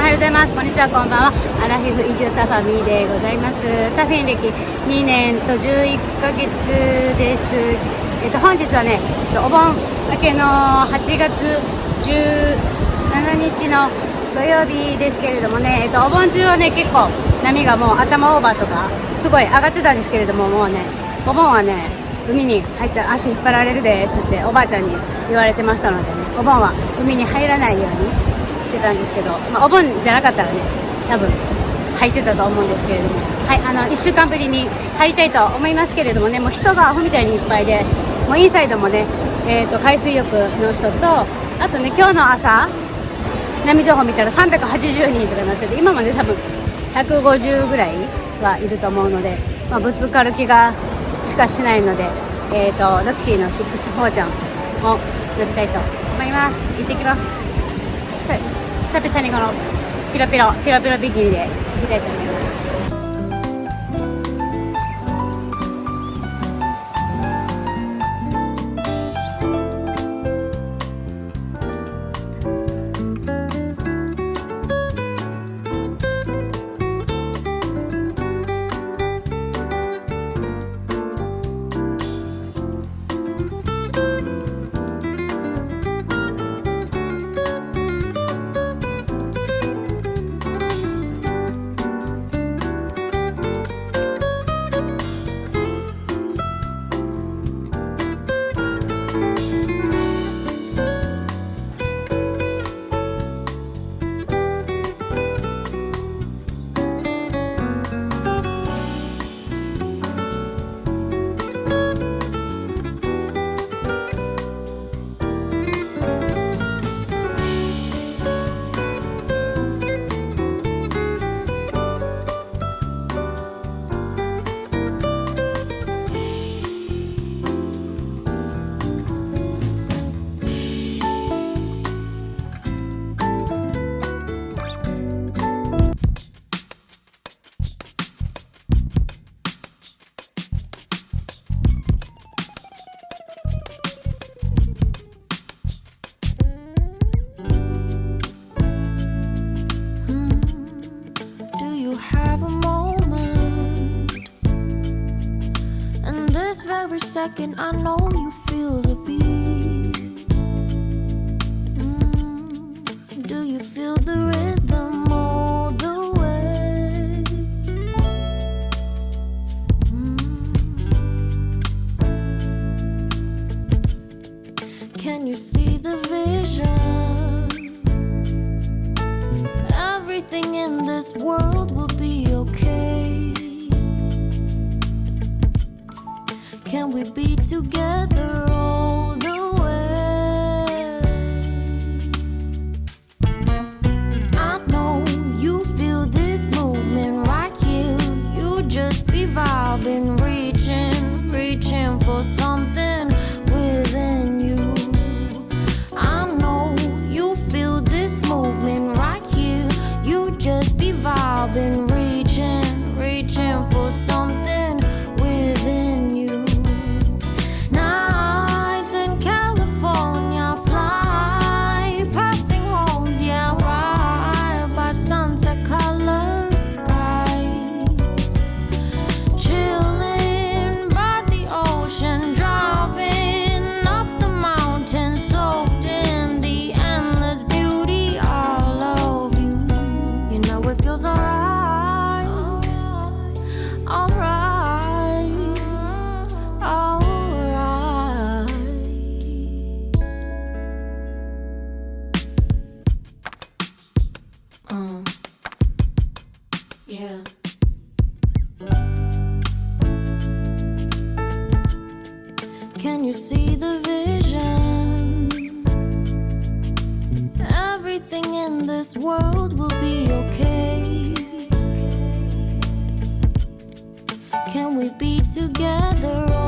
はようございます。こんにちは、こんばんは。アラフィフ移住サーファーミーでございます。サーフィン歴2年と11ヶ月です。本日はね、お盆明けの8月17日の土曜日ですけれどもね、お盆中はね、結構波がもう頭オーバーとかすごい上がってたんですけれども、もうね、お盆はね、海に入ったら足引っ張られるでって言っておばあちゃんに言われてましたのでね、お盆は海に入らないようにしてたんですけど、お盆じゃなかったらね、多分入ってたと思うんですけれども、はい、1週間ぶりに入りたいと思いますけれどもね、もう人がアホみたいにいっぱいで、もうインサイドもね、海水浴の人と、あとね、今日の朝波情報見たら380人とかなってて、今まで多分150ぐらいはいると思うので、ぶつかる気がしかしないので、ロキシーの64ちゃんを呼びたいと思います。行ってきます。久々にこのピロピロビキニで行きたいと思います。Second, I know you feel the beat. Do you feel the rhythm all the way? Can you see the vision? Everything in this world will be okay. Can we be together all the way? I know you feel this movement right here. You just be vibing, reaching for something within you. I know you feel this movement right here. You just be vibing, reaching for something within you. Yeah. Can you see the vision? Everything in this world will be okay. Can we be together?